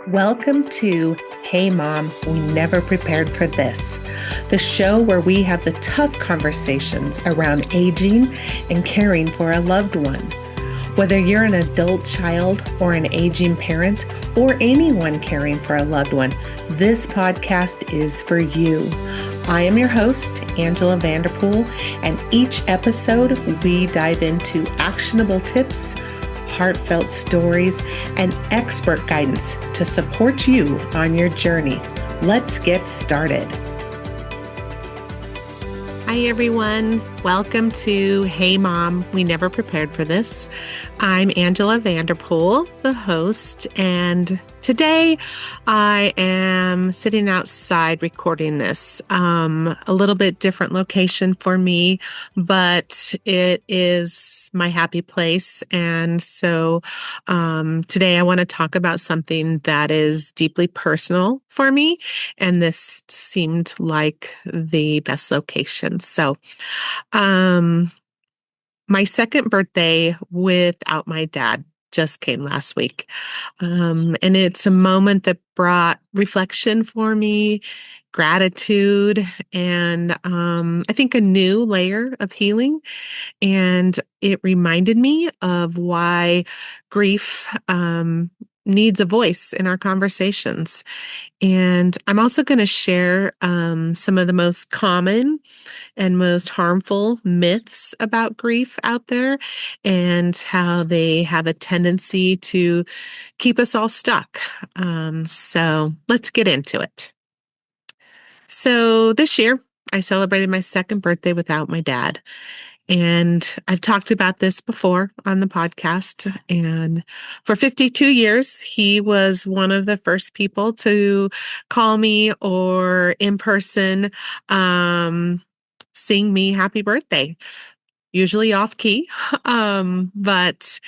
Welcome to Hey Mom, We Never Prepared for This, the show where we have the tough conversations around aging and caring for a loved one. Whether you're an adult child or an aging parent or anyone caring for a loved one, this podcast is for you. I am your host, Angela Vanderpool, and each episode we dive into actionable tips, heartfelt stories, and expert guidance to support you on your journey. Let's get started. Hi, everyone. Welcome to Hey Mom, We Never Prepared for This. I'm Angela Vanderpool, the host, and today I am sitting outside recording this. A little bit different location for me, but it is my happy place. And so today I want to talk about something that is deeply personal for me, and this seemed like the best location. So my second birthday without my dad just came last week. And it's a moment that brought reflection for me, gratitude, and I think a new layer of healing. And it reminded me of why grief needs a voice in our conversations. And I'm also going to share some of the most common and most harmful myths about grief out there and how they have a tendency to keep us all stuck. So let's get into it. So this year, I celebrated my second birthday without my dad. And I've talked about this before on the podcast. And for 52 years, he was one of the first people to call me or in person sing me happy birthday, usually off key. But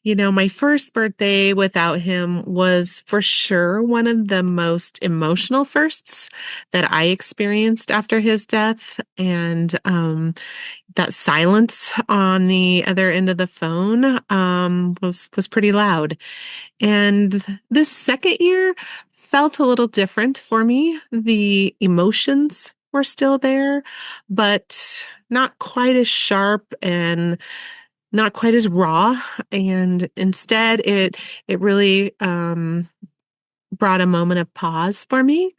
my first birthday without him was for sure one of the most emotional firsts that I experienced after his death. And that silence on the other end of the phone was pretty loud. And this second year felt a little different for me. The emotions were still there, but not quite as sharp and not quite as raw. And instead, it really brought a moment of pause for me,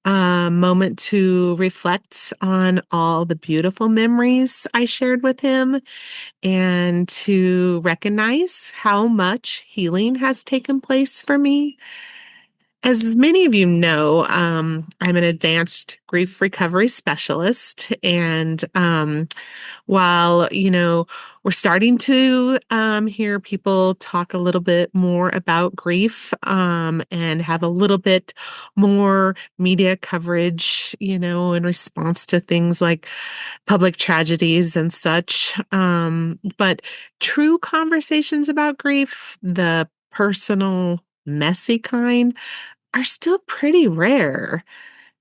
a moment to reflect on all the beautiful memories I shared with him and to recognize how much healing has taken place for me. As many of you know, I'm an advanced grief recovery specialist. And while, we're starting to hear people talk a little bit more about grief and have a little bit more media coverage, in response to things like public tragedies and such. But true conversations about grief, the personal, messy kind, are still pretty rare.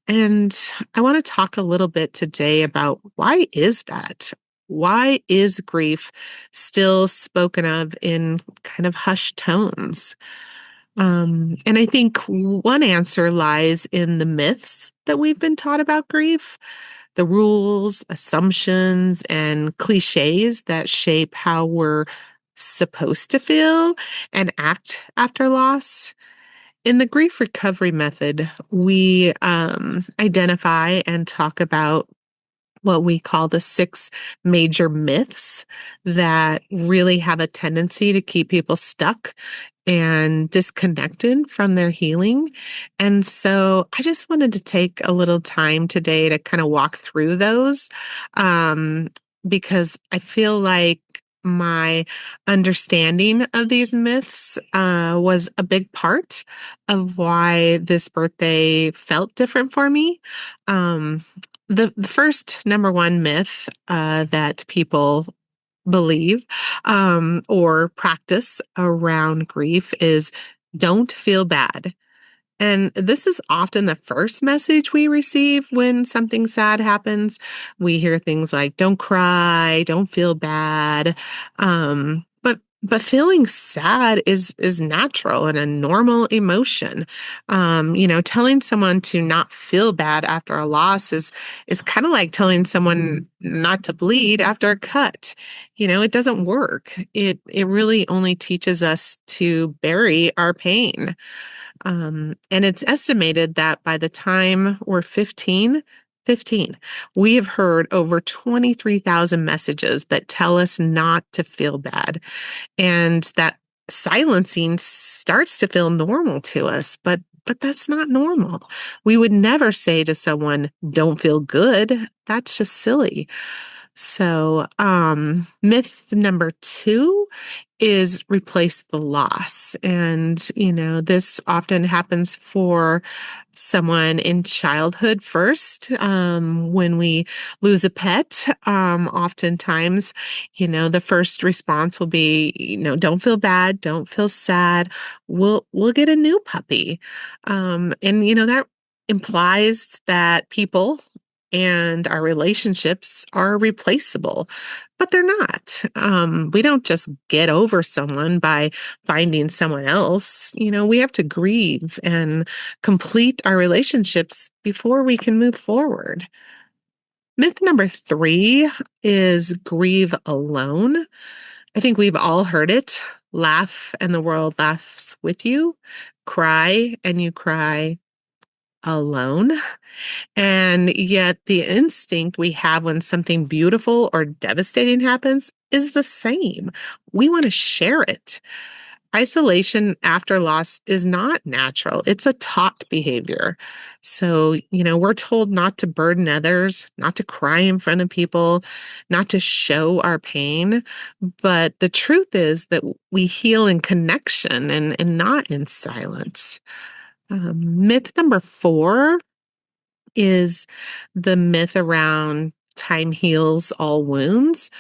And I want to talk a little bit today about why is that? Why is grief still spoken of in kind of hushed tones? And I think one answer lies in the myths that we've been taught about grief, the rules, assumptions, and cliches that shape how we're supposed to feel and act after loss. In the grief recovery method, we identify and talk about what we call the 6 major myths that really have a tendency to keep people stuck and disconnected from their healing. And so I just wanted to take a little time today to kind of walk through those because I feel like my understanding of these myths was a big part of why this birthday felt different for me. The first number one myth that people believe or practice around grief is don't feel bad. And this is often the first message we receive when something sad happens. We hear things like, don't cry, don't feel bad. But But feeling sad is natural and a normal emotion. Telling someone to not feel bad after a loss is kind of like telling someone not to bleed after a cut. It doesn't work. It really only teaches us to bury our pain. And it's estimated that by the time we're 15, we have heard over 23,000 messages that tell us not to feel bad, and that silencing starts to feel normal to us, but that's not normal. We would never say to someone, "Don't feel good." That's just silly. So, myth number two is replace the loss. And, this often happens for someone in childhood first. When we lose a pet, oftentimes, the first response will be, don't feel bad, don't feel sad. We'll get a new puppy. And that implies that people and our relationships are replaceable, but they're not. We don't just get over someone by finding someone else. We have to grieve and complete our relationships before we can move forward. Myth number three is grieve alone. I think we've all heard it. Laugh and the world laughs with you. Cry and you cry alone. And yet, the instinct we have when something beautiful or devastating happens is the same. We want to share it. Isolation after loss is not natural, it's a taught behavior. So, we're told not to burden others, not to cry in front of people, not to show our pain. But the truth is that we heal in connection and not in silence. Myth number four is the myth around time heals all wounds.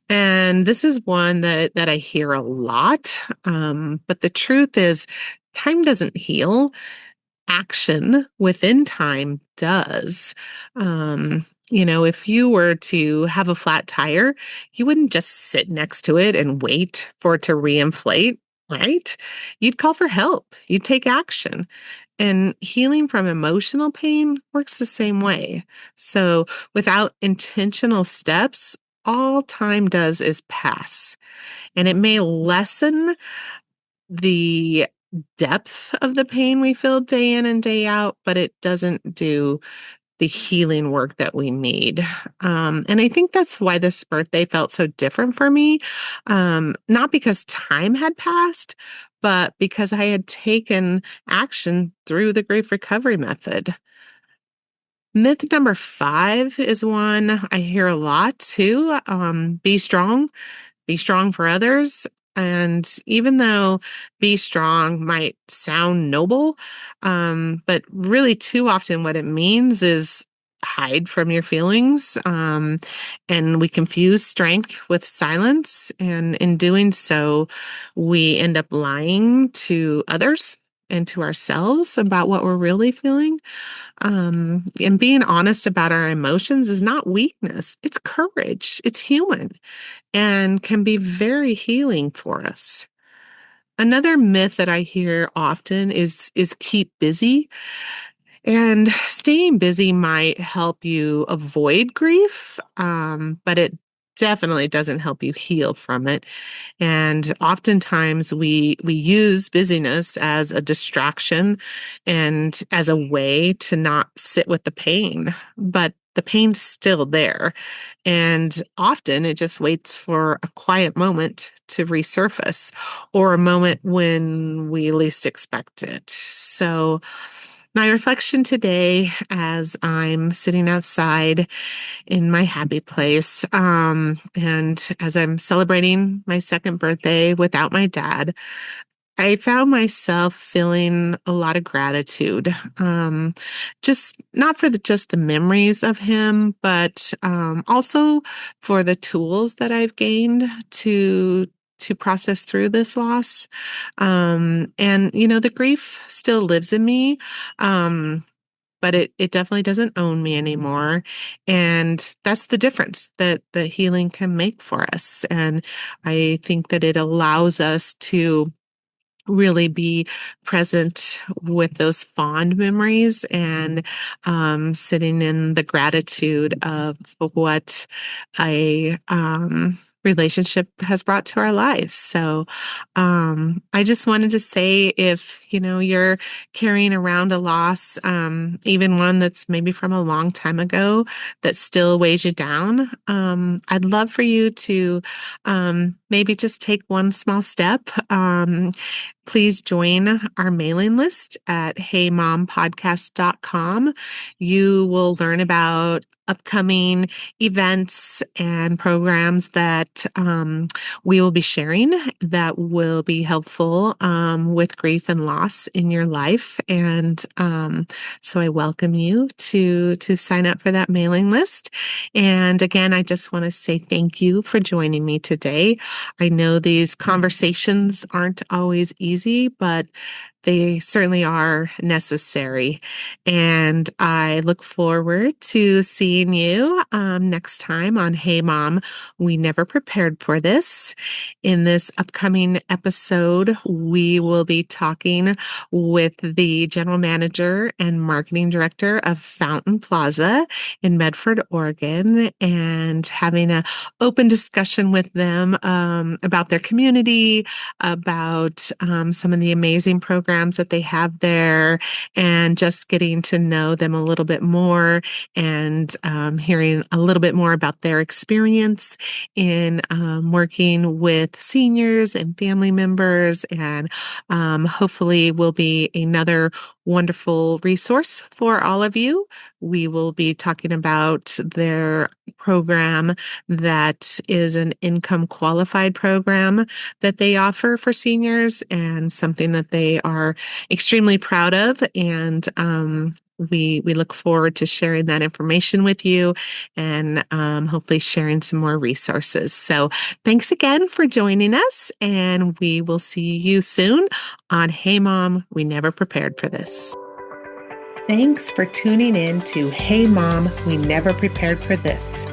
And this is one that I hear a lot. But the truth is, time doesn't heal. Action within time does. If you were to have a flat tire, you wouldn't just sit next to it and wait for it to reinflate, right? You'd call for help. You'd take action. And healing from emotional pain works the same way. So without intentional steps, all time does is pass. And it may lessen the depth of the pain we feel day in and day out, but it doesn't do the healing work that we need. And I think that's why this birthday felt so different for me. Not because time had passed, but because I had taken action through the grief recovery method. Myth number five is one I hear a lot too. Be strong for others. And even though be strong might sound noble, but really too often what it means is hide from your feelings. And we confuse strength with silence. And in doing so, we end up lying to others and to ourselves about what we're really feeling. And being honest about our emotions is not weakness, it's courage, it's human and can be very healing for us. Another myth that I hear often is keep busy. And staying busy might help you avoid grief, but it definitely doesn't help you heal from it. And oftentimes we use busyness as a distraction and as a way to not sit with the pain, but the pain's still there. And often it just waits for a quiet moment to resurface or a moment when we least expect it. So my reflection today as I'm sitting outside in my happy place, and as I'm celebrating my second birthday without my dad, I found myself feeling a lot of gratitude. Just not for just the memories of him, but also for the tools that I've gained to process through this loss. And the grief still lives in me. Um, but it definitely doesn't own me anymore. And that's the difference that the healing can make for us. And I think that it allows us to really be present with those fond memories and sitting in the gratitude of what a relationship has brought to our lives. So I just wanted to say, if you're carrying around a loss, even one that's maybe from a long time ago that still weighs you down, I'd love for you to maybe just take one small step. Please join our mailing list at heymompodcast.com. You will learn about upcoming events and programs that we will be sharing that will be helpful with grief and loss in your life. And so I welcome you to sign up for that mailing list. And again, I just want to say thank you for joining me today. I know these conversations aren't always easy, but they certainly are necessary. And I look forward to seeing you next time on Hey Mom, We Never Prepared for This. In this upcoming episode, we will be talking with the general manager and marketing director of Fountain Plaza in Medford, Oregon, and having an open discussion with them about their community, about some of the amazing programs that they have there, and just getting to know them a little bit more and hearing a little bit more about their experience in working with seniors and family members, and hopefully will be another wonderful resource for all of you. We will be talking about their program that is an income qualified program that they offer for seniors, and something that they are extremely proud of. And we look forward to sharing that information with you, and hopefully sharing some more resources. So thanks again for joining us, and we will see you soon on Hey Mom, We Never Prepared for This. Thanks for tuning in to Hey Mom, We Never Prepared for This.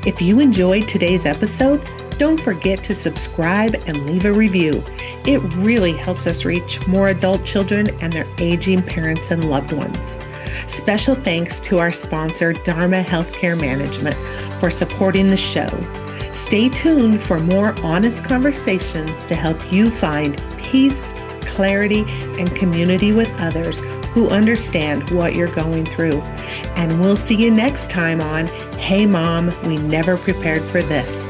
If you enjoyed today's episode, don't forget to subscribe and leave a review. It really helps us reach more adult children and their aging parents and loved ones. Special thanks to our sponsor, Dharma Healthcare Management, for supporting the show. Stay tuned for more honest conversations to help you find peace, clarity, and community with others who understand what you're going through. And we'll see you next time on Hey Mom, We Never Prepared for This.